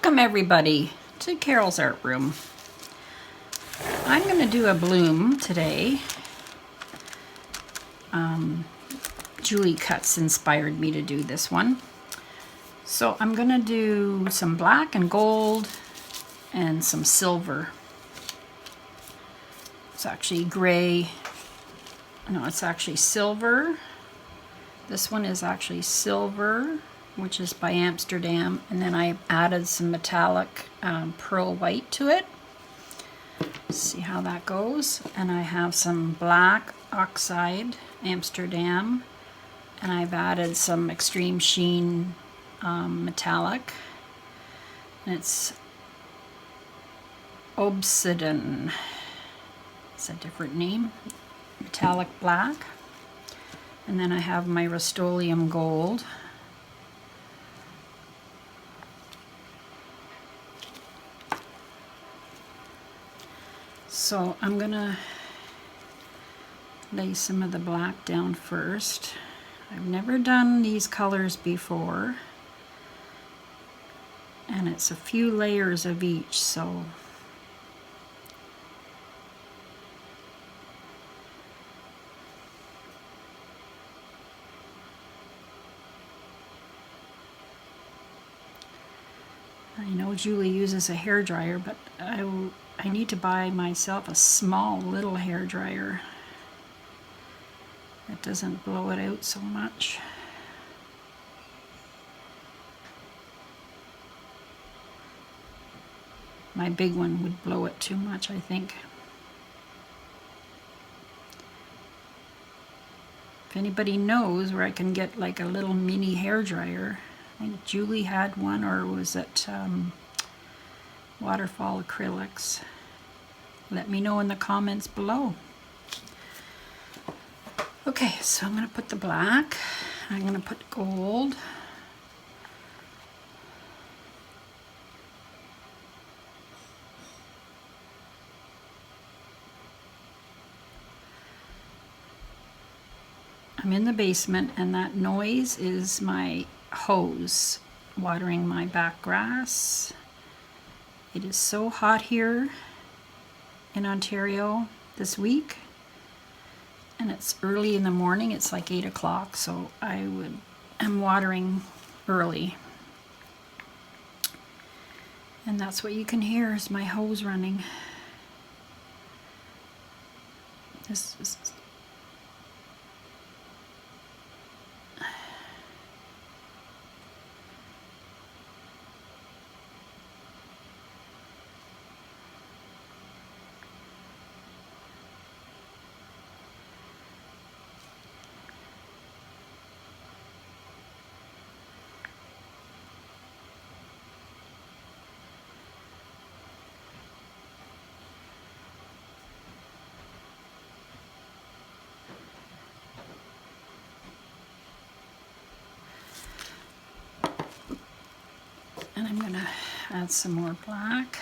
Welcome everybody to Carole's Art Room. I'm going to do a bloom today. Julie Cuts inspired me to do this one. So I'm going to do some black and gold and some silver. It's actually gray. No, it's actually silver. This one is actually silver, which is by Amsterdam, and then I added some metallic pearl white to it. See how that goes. And I have some black oxide, Amsterdam, and I've added some extreme sheen metallic, and it's obsidian. It's a different name. Metallic black. And then I have my Rustollum gold. So I'm gonna lay some of the black down first. I've never done these colors before, and it's a few layers of each, so I know Julie uses a hairdryer, but I need to buy myself a small little hairdryer that doesn't blow it out so much. My big one would blow it too much, I think. If anybody knows where I can get like a little mini hairdryer, I think Julie had one, or was it Waterfall Acrylics? Let me know in the comments below. Okay, so I'm going to put the black, I'm going to put gold, I'm in the basement, and that noise is my hose watering my back grass. It is so hot here in Ontario this week, and it's early in the morning. It's like 8 o'clock, so I'm watering early, and that's what you can hear is my hose running. This is and I'm gonna add some more black.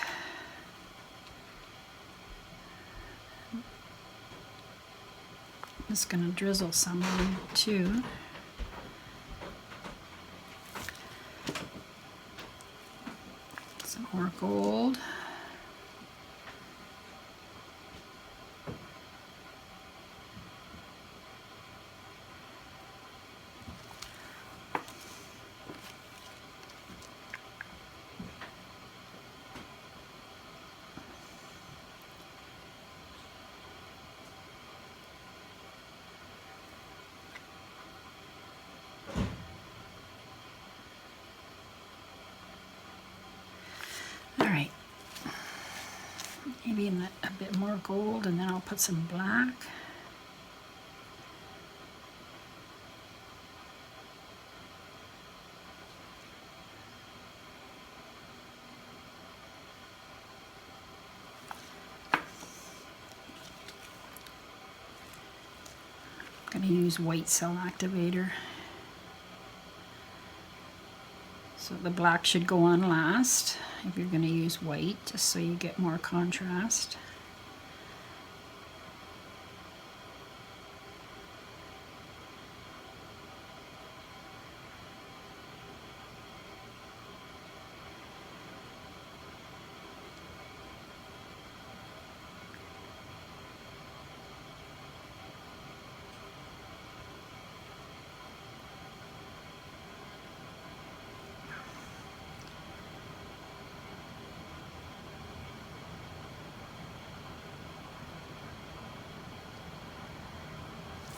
I'm just gonna drizzle some on too. Some more gold. Alright, maybe a bit more gold, and then I'll put some black. I'm going to use white cell activator. So the black should go on last if you're going to use white, just so you get more contrast.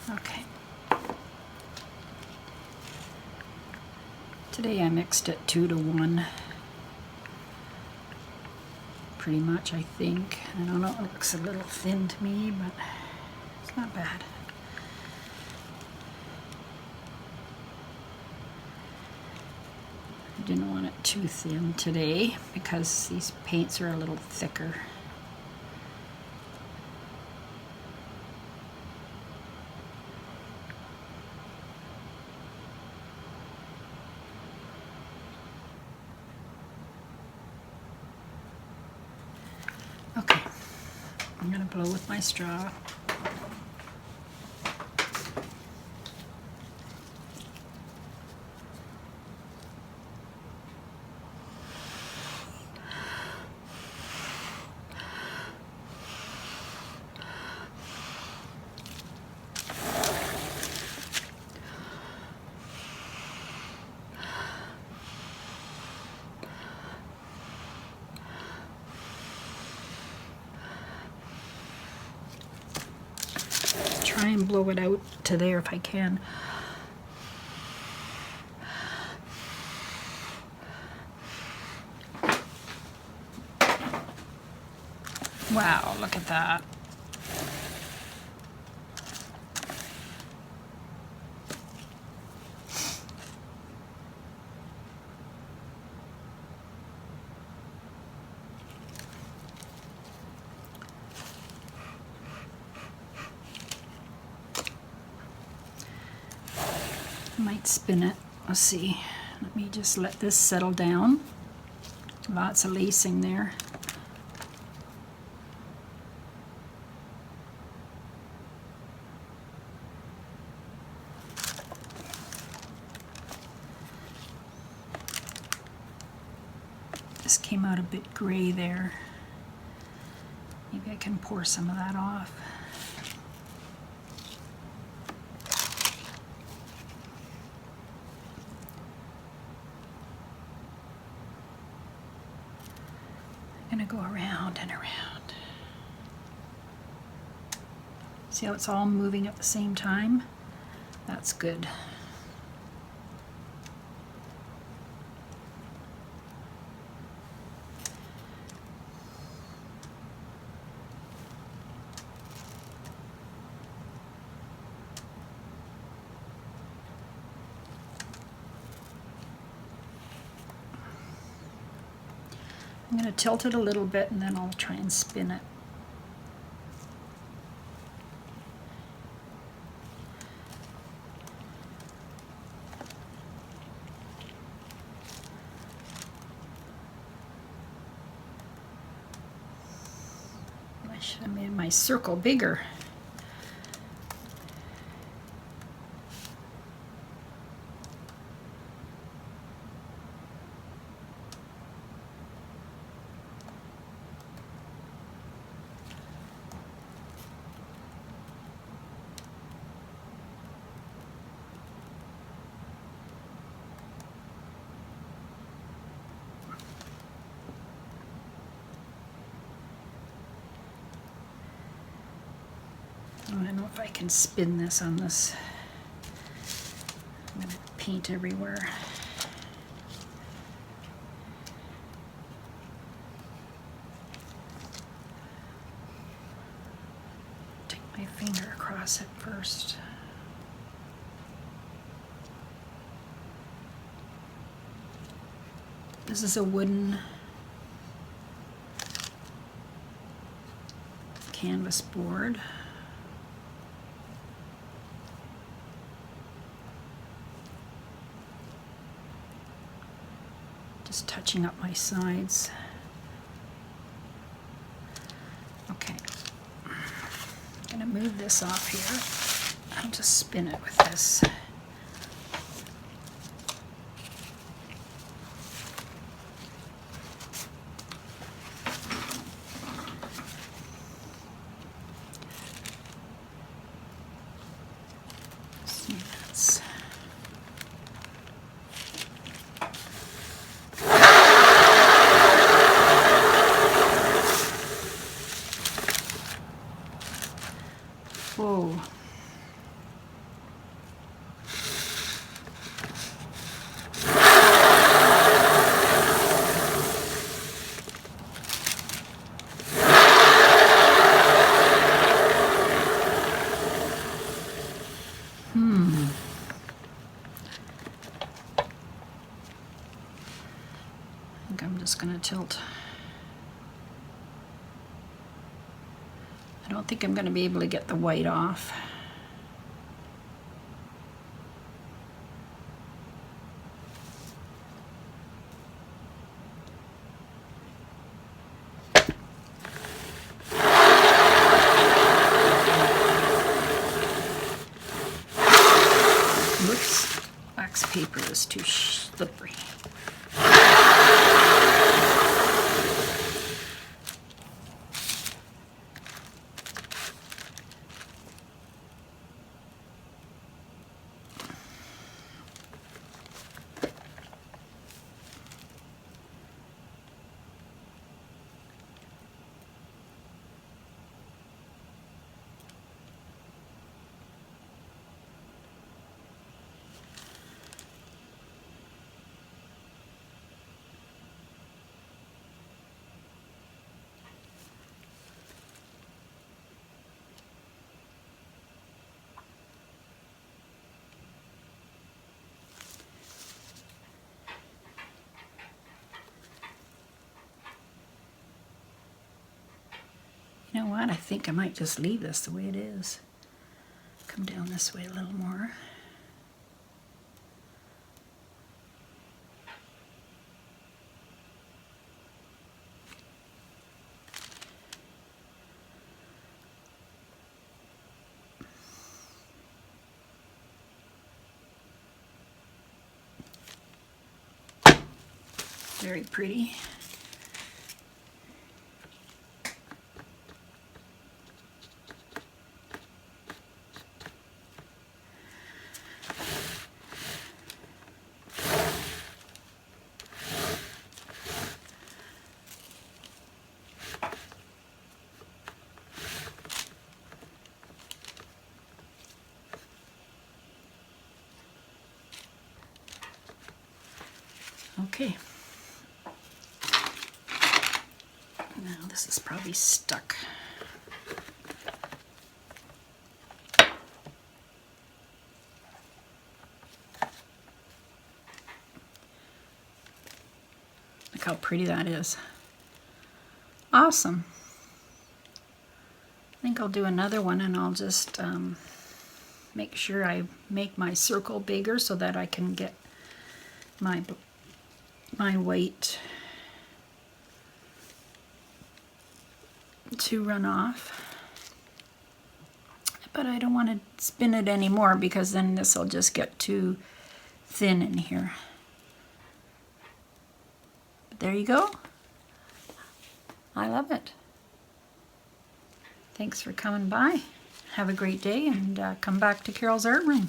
Okay. Today I mixed it 2 to 1. Pretty much, I think. I don't know, it looks a little thin to me, but it's not bad. I didn't want it too thin today because these paints are a little thicker. Okay, I'm going to blow with my straw. Try and blow it out to there if I can. Wow, look at that. Might spin it. Let's see. Let me just let this settle down. Lots of lacing there. This came out a bit gray there. Maybe I can pour some of that off. I'm gonna go around and around. See how it's all moving at the same time? That's good. I'm going to tilt it a little bit and then I'll try and spin it. I should have made my circle bigger. I don't know if I can spin this on this. I'm going to paint everywhere. Take my finger across it first. This is a wooden canvas board. Just touching up my sides. Okay, I'm going to move this off here. I'll just spin it with this. See, that's whoa. difficult. I don't think I'm going to be able to get the white off. Whoops, wax paper is too slippery. You know what? I think I might just leave this the way it is. Come down this way a little more. Very pretty. Okay. Now this is probably stuck. Look how pretty that is. Awesome. I think I'll do another one, and I'll just make sure I make my circle bigger so that I can get my weight to run off. But I don't want to spin it anymore because then this will just get too thin in here. But there you go. I love it. Thanks for coming by. Have a great day, and come back to Carole's Art Room.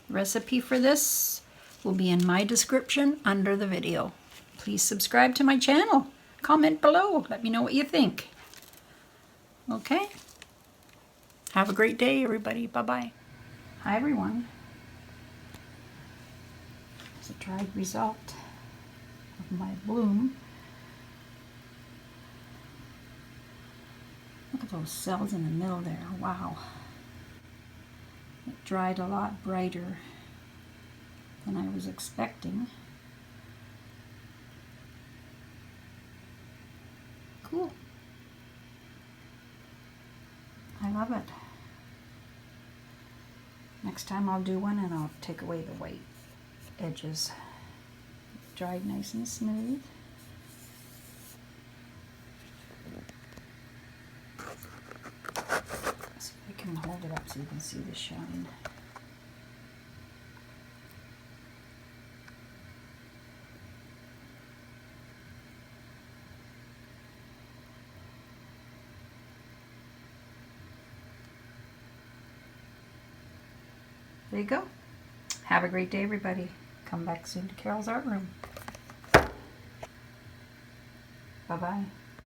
The recipe for this will be in my description under the video. Please subscribe to my channel. Comment below. Let me know what you think. Okay? Have a great day, everybody. Bye-bye. Hi, everyone. It's a dried result of my bloom. Look at those cells in the middle there. Wow. It dried a lot brighter than I was expecting. Cool. I love it. Next time I'll do one and I'll take away the white edges. Dried nice and smooth. See if I can hold it up so you can see the shine. There you go. Have a great day, everybody. Come back soon to Carole's Art Room. Bye-bye.